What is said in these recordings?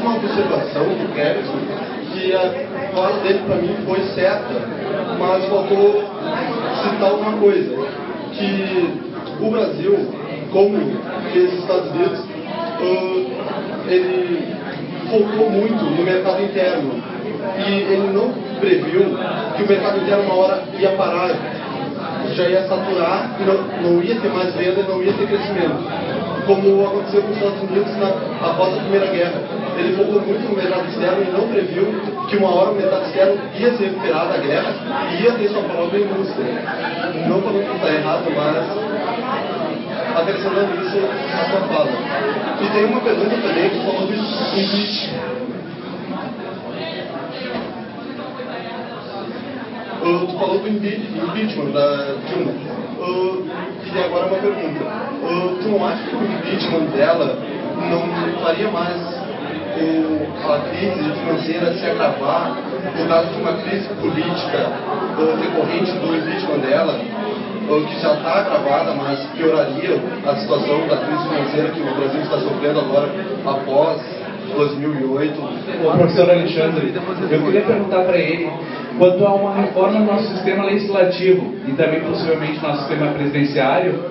uma observação do Kevin, que a fala dele para mim foi certa, mas faltou citar uma coisa, que o Brasil, como fez os Estados Unidos, ele focou muito no mercado interno e ele não previu que o mercado interno uma hora ia parar, já ia saturar e não ia ter mais venda e não ia ter crescimento, como aconteceu com os Estados Unidos após a Primeira Guerra. Ele focou muito no mercado externo e não previu que uma hora o mercado externo ia se recuperar da guerra e ia ter sua própria indústria. Não falando que está errado, mas acrescentando isso a sua fala. E tem uma pergunta também que falou do impeachment. Tu falou do impeachment da Dilma. E agora uma pergunta. Tu não acha que o impeachment dela não faria mais a crise financeira se agravar por causa de uma crise política decorrente do impeachment dela, que já está agravada, mas pioraria a situação da crise financeira que o Brasil está sofrendo agora após 2008? Professor Alexandre, eu queria perguntar para ele, quanto a uma reforma no nosso sistema legislativo e também possivelmente no nosso sistema presidenciário,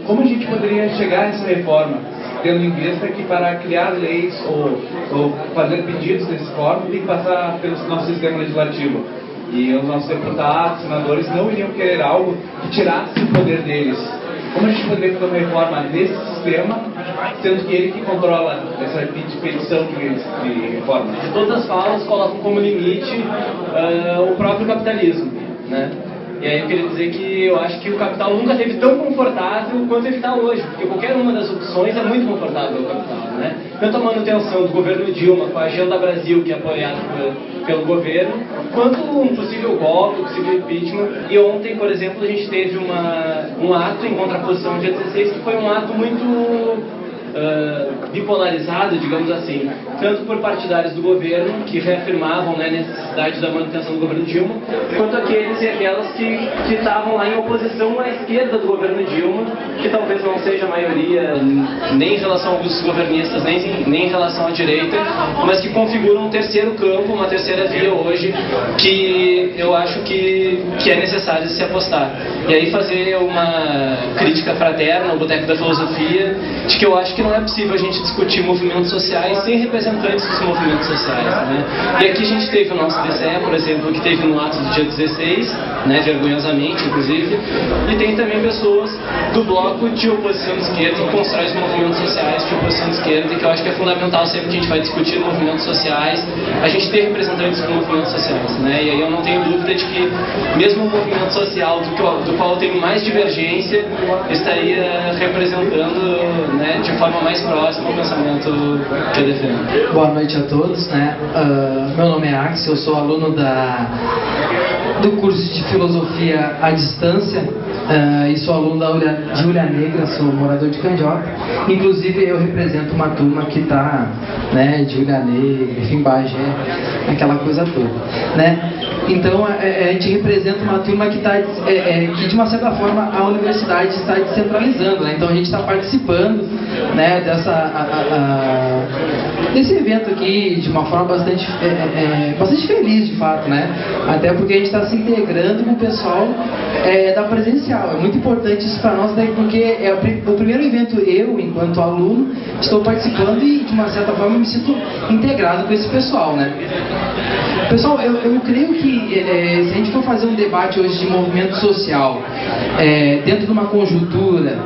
como a gente poderia chegar a essa reforma, tendo em vista que para criar leis ou fazer pedidos desse forma tem que passar pelo nosso sistema legislativo. E os nossos deputados, senadores não iriam querer algo que tirasse o poder deles. Como a gente poderia fazer uma reforma nesse sistema, sendo que ele que controla essa petição de reforma? De todas as falas, colocam como limite o próprio capitalismo, né? E aí eu queria dizer que eu acho que o capital nunca esteve tão confortável quanto ele está hoje, porque qualquer uma das opções é muito confortável ao capital, né? Tanto a manutenção do governo Dilma com a Agenda Brasil, que é apoiada pelo governo, quanto um possível golpe, um possível impeachment. E ontem, por exemplo, a gente teve um ato em contraposição ao dia 16, que foi um ato muito bipolarizado, digamos assim, tanto por partidários do governo, que reafirmavam, né, a necessidade da manutenção do governo Dilma, quanto aqueles e aquelas que estavam lá em oposição à esquerda do governo Dilma, que talvez não seja a maioria, nem em relação aos governistas, nem em relação à direita, mas que configuram um terceiro campo, uma terceira via hoje, que eu acho que é necessário se apostar. E aí fazer uma crítica fraterna ao Boteco da Filosofia, de que eu acho que não é possível a gente discutir movimentos sociais sem representantes dos movimentos sociais, né? E aqui a gente teve o nosso DCE, por exemplo, que teve no ato do dia 16, né, vergonhosamente, inclusive, e tem também pessoas do bloco de oposição de esquerda que constrói os movimentos sociais de oposição de esquerda, e que eu acho que é fundamental sempre que a gente vai discutir movimentos sociais, a gente ter representantes dos movimentos sociais, né? E aí eu não tenho dúvida de que mesmo o movimento social do qual eu tenho mais divergência estaria representando, né, de forma mais próxima ao pensamento que eu defendo. Boa noite a todos, né? Meu nome é Axel, eu sou aluno do curso de Filosofia à Distância e sou aluno de Ulha Negra, sou morador de Candiota. Inclusive eu represento uma turma que está, né, de Ulha Negra, enfim, Bagé, aquela coisa toda, né? Então a gente representa uma turma que está, que de uma certa forma a universidade está descentralizando, né? Então a gente está participando, né, desse evento aqui de uma forma bastante feliz, de fato, né? Até porque a gente está se integrando com o pessoal da presencial. É muito importante isso para nós, daí, porque é o primeiro evento eu, enquanto aluno, estou participando e de uma certa forma me sinto integrado com esse pessoal, né? Pessoal, eu creio que se a gente for fazer um debate hoje de movimento social dentro de uma conjuntura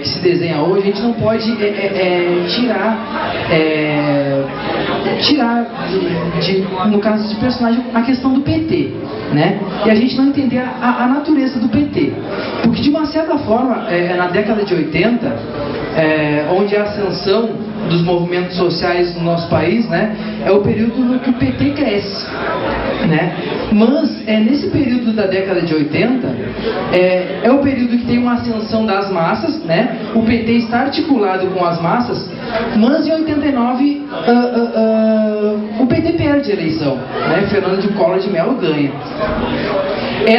que se desenha hoje, a gente não pode tirar no caso de personagem, a questão do PT, né? E a gente não entender a natureza do PT. Porque de uma certa forma, na década de 80, onde a ascensão dos movimentos sociais no nosso país, né, é o período no que o PT cresce, né? Mas nesse período da década de 80 é o período que tem uma ascensão das massas, né? O PT está articulado com as massas, mas em 89 o PT perde a eleição, né? Fernando de Collor de Mello ganha.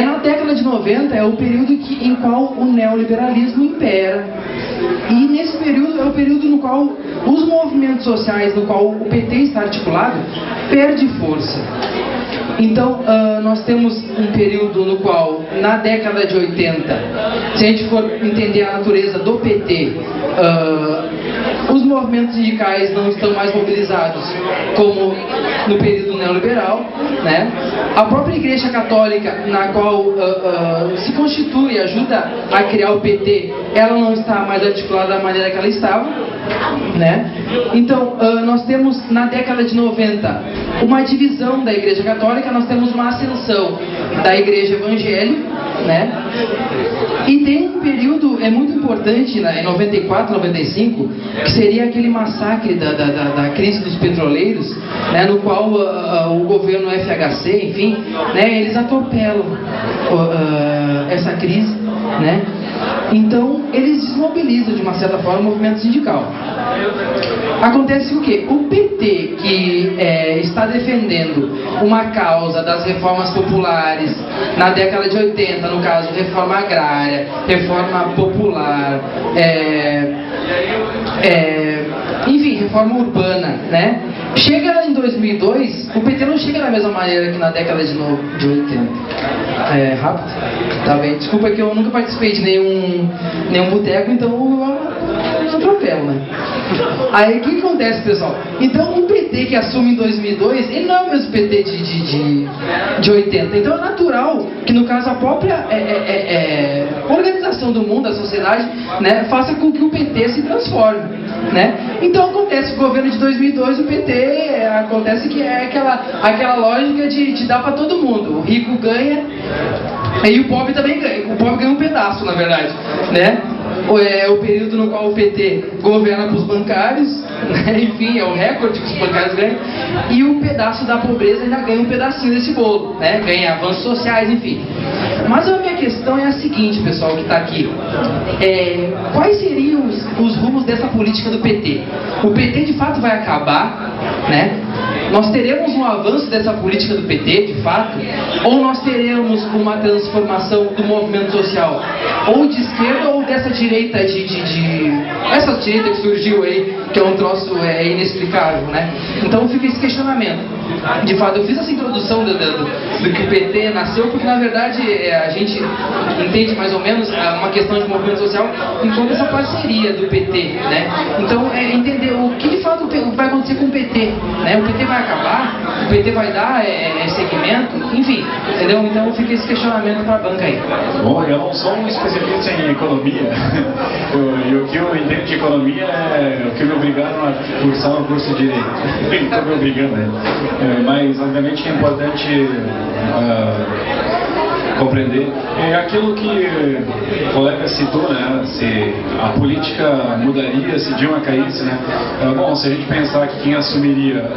Na década de 90 é o período em qual o neoliberalismo impera, E nesse período é o período no qual os movimentos sociais, no qual o PT está articulado, perde força. Então, nós temos um período no qual, na década de 80, se a gente for entender a natureza do PT, os movimentos sindicais não estão mais mobilizados como no período neoliberal, né? A própria Igreja Católica, na qual se constitui e ajuda a criar o PT, ela não está mais articulada da maneira que ela estava, né? Então, nós temos na década de 90 uma divisão da Igreja Católica, nós temos uma ascensão da Igreja Evangélica, né? E tem um período muito importante, né, em 94, 95, que seria aquele massacre da crise dos petroleiros, né, no qual o governo FHC, enfim, né, eles atropelam essa crise, né? Então, eles desmobilizam, de uma certa forma, o movimento sindical. Acontece o quê? O PT, que está defendendo uma causa das reformas populares na década de 80, no caso, reforma agrária, reforma popular, enfim, reforma urbana, né? Chega em 2002, o PT não chega da mesma maneira que na década de 80. Rápido? Tá bem. Desculpa que eu nunca participei de nenhum boteco, então eu atropelo, né? Aí o que acontece, pessoal? Então o PT que assume em 2002, ele não é o mesmo PT de 80. Então é natural que, no caso, a própria organização do mundo, da sociedade, né, faça com que o PT se transforme, né? Então acontece o governo de 2002, o PT, acontece que é aquela lógica de dar para todo mundo. O rico ganha e o pobre também ganha. O pobre ganha um pedaço, na verdade, né? É o período no qual o PT governa para os bancários, né? Enfim, é o recorde que os bancários ganham, e o pedaço da pobreza ainda ganha um pedacinho desse bolo, né? Ganha avanços sociais, enfim. Mas a minha questão é a seguinte, pessoal que está aqui: quais seriam os rumos dessa política do PT? O PT de fato vai acabar, né? Nós teremos um avanço dessa política do PT, de fato? Ou nós teremos uma transformação do movimento social, ou de esquerda ou dessa direita essa direita que surgiu aí, que é um troço inexplicável, né? Então fica esse questionamento. De fato, eu fiz essa introdução do que o PT nasceu, porque na verdade a gente entende mais ou menos uma questão de movimento social em toda essa parceria do PT, né? Então, entender o que de fato vai acontecer com o PT, né? O PT vai acabar? O PT vai dar segmento? Enfim, entendeu? Então fica esse questionamento para a banca aí. Bom, eu não sou um especialista em economia. E o que eu entendo de economia é o que me obrigaram a cursar no curso de Direito. Estou me obrigando, né? Mas, obviamente, é importante compreender. É aquilo que o colega citou, né? Se a política mudaria, se Dilma caísse, né? Bom, se a gente pensar que quem assumiria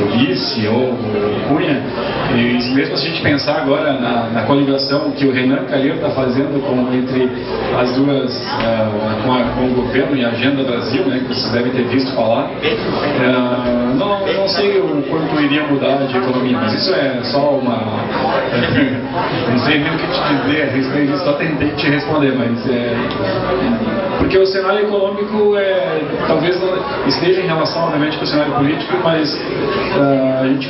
o vice ou o Cunha, e mesmo se a gente pensar agora na coligação que o Renan Calheiros está fazendo entre as duas, com o governo e a Agenda Brasil, né, que vocês devem ter visto falar, não sei o quanto iria mudar de economia, mas isso é só uma... não sei nem o que te dizer a respeito disso, só tentei te responder, mas porque o cenário econômico talvez esteja em relação, obviamente, com o cenário político, mas a gente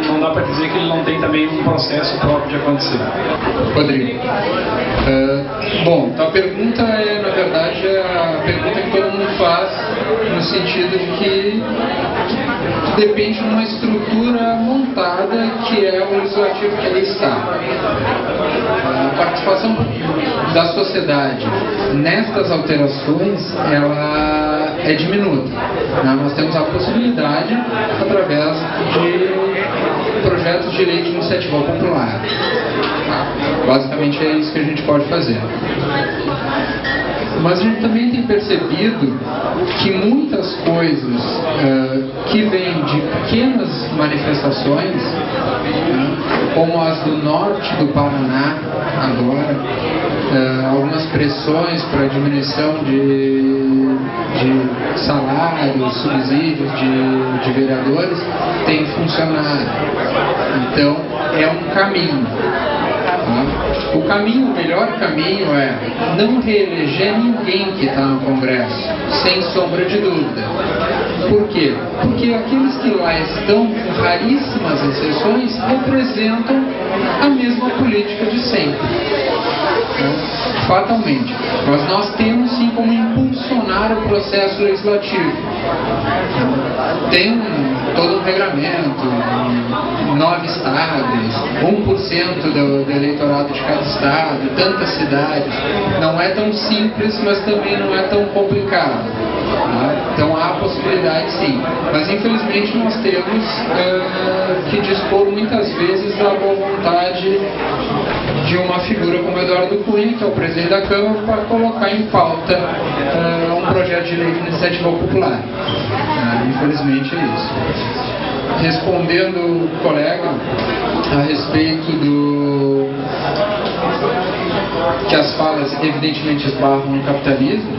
não dá para dizer que ele não tem também um processo próprio de acontecer. Rodrigo, bom, então a pergunta na verdade, a pergunta que todo mundo faz no sentido de que depende de uma estrutura montada que é o legislativo que ele está. A participação da sociedade nestas alterações, ela é diminuta. Nós temos a possibilidade, através de projetos de lei de iniciativa popular. Basicamente é isso que a gente pode fazer. Mas a gente também tem percebido que muitas coisas que vêm de pequenas manifestações, como as do norte do Paraná agora, algumas pressões para diminuição de salários, subsídios de vereadores, têm funcionado. Então, é um caminho. O o melhor caminho é não reeleger ninguém que está no Congresso, sem sombra de dúvida. Por quê? Porque aqueles que lá estão, com raríssimas exceções, representam a mesma política de sempre. Fatalmente. Mas nós temos sim como impulsionar o processo legislativo. Tem todo um regramento, 9 estados, 1% do eleitorado de cada estado, tantas cidades. Não é tão simples, mas também não é tão complicado. Então há possibilidade sim, mas infelizmente nós temos que dispor muitas vezes da boa vontade de uma figura como Eduardo Cunha, que é o presidente da Câmara, para colocar em pauta um projeto de lei de iniciativa popular. Infelizmente é isso. Respondendo o colega a respeito do que as falas evidentemente esbarram no capitalismo,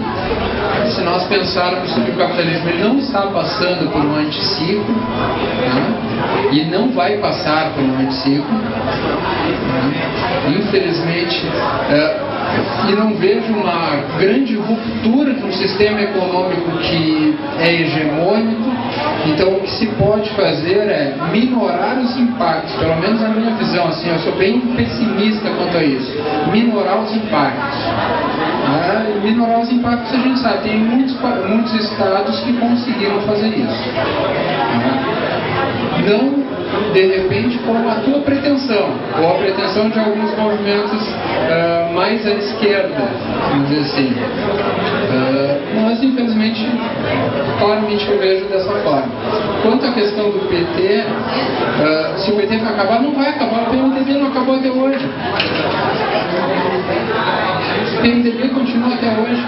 se nós pensarmos que o capitalismo ele não está passando por um anticiclo, né? E não vai passar por um anticiclo, né? Infelizmente, e não vejo uma grande ruptura de um sistema econômico que é hegemônico. Então o que se pode fazer é minorar os impactos, pelo menos na minha visão, assim, eu sou bem pessimista quanto a isso, minorar os impactos. Minorar os impactos a gente sabe, tem muitos estados que conseguiram fazer isso. Não de repente com a tua pretensão, ou a pretensão de alguns movimentos mais à esquerda, vamos dizer assim. Mas infelizmente, claramente eu vejo dessa forma. Quanto à questão do PT, se o PT vai acabar, não vai acabar, o PMDB não acabou até hoje. O PMDB continua até hoje.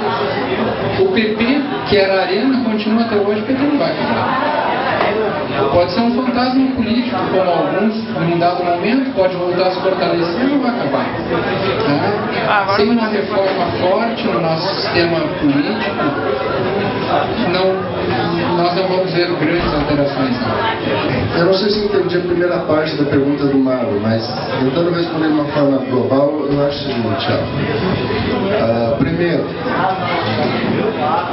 O PP, que era a Arena, continua até hoje, o PT não vai acabar. Pode ser um fantasma político, como alguns, num dado momento, pode voltar a se fortalecer e não vai acabar. Sem uma reforma forte no nosso sistema político, nós não vamos ver grandes alterações. Não. Eu não sei se entendi a primeira parte da pergunta do Mauro, mas tentando responder de uma forma global, eu acho o seguinte. Primeiro,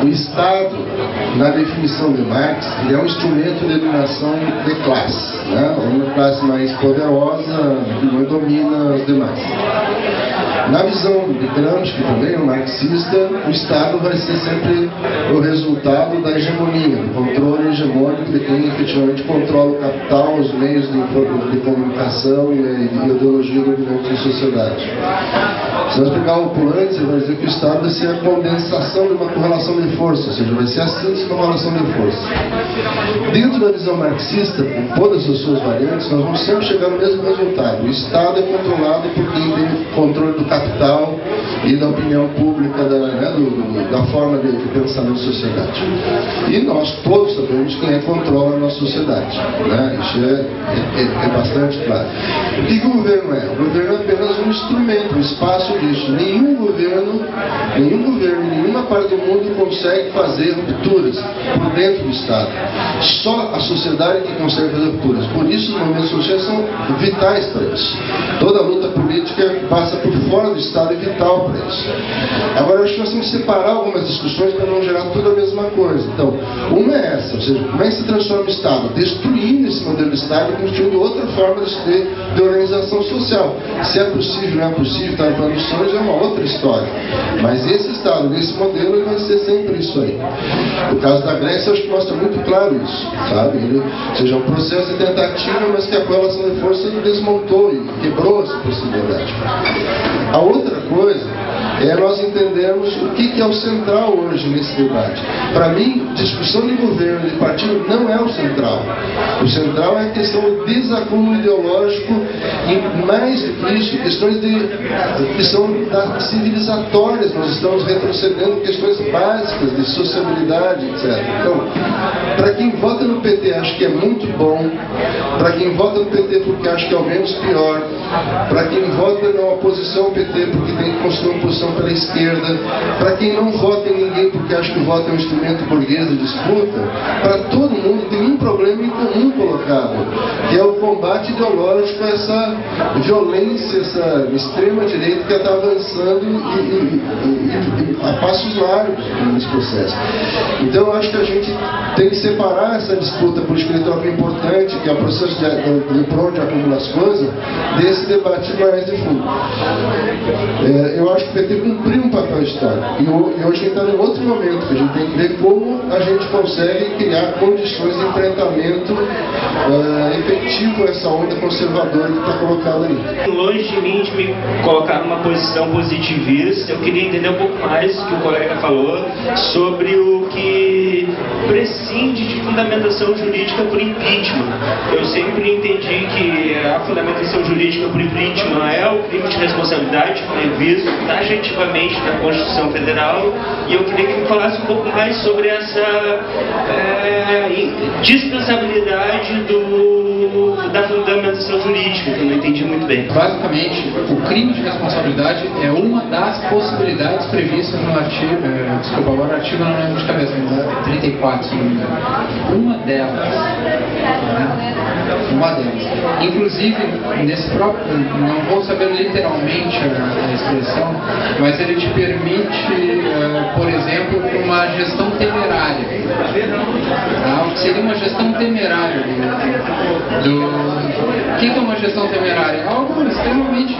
o Estado, na definição de Marx, ele é um instrumento de dominação de classe, né? Uma classe mais poderosa que domina os demais. Na visão de Gramsci, que também é um marxista, o Estado vai ser sempre o resultado da hegemonia, do controle hegemônico de quem efetivamente controla o capital, os meios de comunicação e a ideologia dominante da sociedade. Se nós pegarmos o Poulantzas, ele vai dizer que o Estado vai ser a condensação de uma correlação de força, ou seja, vai ser a síntese de uma correlação de força. Dentro da visão marxista, com todas as suas variantes, nós vamos sempre chegar no mesmo resultado. O Estado é controlado por quem tem controle do capital e da opinião pública, da forma de pensar na sociedade. E nós todos sabemos quem controla a nossa sociedade, né? Isso é bastante claro. O que o governo é? O governo é apenas um instrumento, um espaço disso. Nenhum governo em nenhuma parte do mundo consegue fazer rupturas por dentro do Estado. Só a sociedade que consegue fazer rupturas. Por isso, os movimentos sociais são vitais para isso. Toda luta política passa por fora do Estado, é vital para isso. Agora, eu acho que nós temos que separar algumas discussões para não gerar tudo a mesma coisa. Então, uma é essa, ou seja, como é que se transforma o Estado? Destruindo esse modelo de Estado e construindo outra forma de organização social. Se é possível, não é possível, está em plano de sonhos, é uma outra história. Mas esse Estado, nesse modelo, ele vai ser sempre isso aí. O caso da Grécia, eu acho que mostra muito claro isso, sabe? Ou seja, um processo de tentativa, mas que a correlação de força desmontou e quebrou essa possibilidade. A outra coisa é nós entendermos o que é o central hoje nesse debate. Para mim, discussão de governo, de partido, não é o central. O central é a questão do desacúmulo ideológico e, mais do que isso, questões que são civilizatórias. Nós estamos retrocedendo questões básicas de sociabilidade, etc. Então, para quem vota no PT acha que é muito bom, para quem vota no PT porque acha que é o menos pior, para quem vota na oposição ao PT PT porque tem que construir uma posição pela esquerda, para quem não vota em ninguém porque acha que o voto é um instrumento burguês de disputa, para todo mundo tem um problema em comum colocado, que é o combate ideológico a essa violência, essa extrema-direita que está avançando e a passos largos nesse processo. Então eu acho que a gente tem que separar essa disputa política-eleitoral que é importante, que é o processo de por onde acumula as coisas, desse debate mais de fundo. Eu acho que o PT cumpriu um papel histórico. E hoje a gente está num outro momento, que a gente tem que ver como a gente consegue criar condições de enfrentamento efetivo a essa onda conservadora que está colocada ali. Longe de mim de me colocar numa posição positivista, eu queria entender um pouco mais do que o colega falou sobre o que prescinde de fundamentação jurídica por impeachment. Eu sempre entendi que a fundamentação jurídica por impeachment é o crime de responsabilidade previsto taxativamente na Constituição Federal, e eu queria que me falasse um pouco mais sobre essa dispensabilidade da fundamentação jurídica, que eu não entendi muito bem. Basicamente, o crime de responsabilidade é uma das possibilidades previstas no artigo, desculpa, agora o artigo não lembro de cabeça, mas é 34, se não me engano. Uma delas. Né? Uma delas. Inclusive, nesse próprio, não vou saber literalmente a expressão, mas ele te permite, por exemplo, uma gestão temerária. Tá? Seria uma gestão temerária o que é uma gestão temerária? Algo extremamente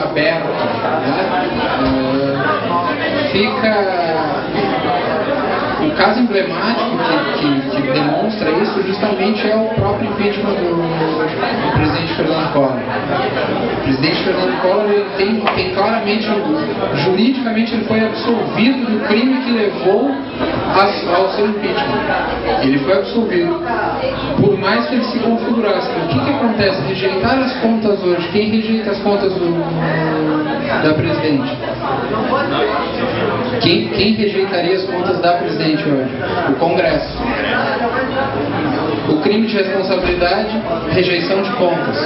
aberto. Né? O caso emblemático que demonstra isso justamente é o próprio impeachment do presidente Fernando Collor. O presidente Fernando Collor ele tem claramente, juridicamente, ele foi absolvido do crime que levou ao seu impeachment. Ele foi absolvido. Por mais que ele se configurasse. O que acontece? Rejeitar as contas hoje. Quem rejeita as contas da presidente? Quem rejeitaria as contas da presidente hoje? O Congresso. O crime de responsabilidade, rejeição de contas.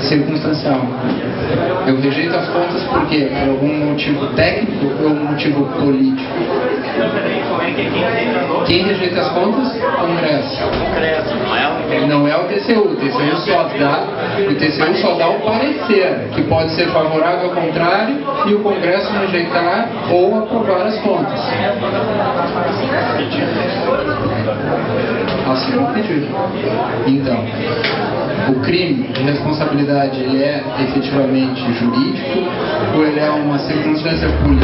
Circunstancial. Eu rejeito as contas por quê? Por algum motivo técnico ou um motivo político? Quem rejeita as contas? O Congresso. Não é o TCU. O TCU só dá o parecer, que pode ser favorável ao contrário, e o Congresso rejeitar ou aprovar as contas. Assim é o pedido. Então, o crime de responsabilidade ele é efetivamente jurídico ou ele é uma circunstância política?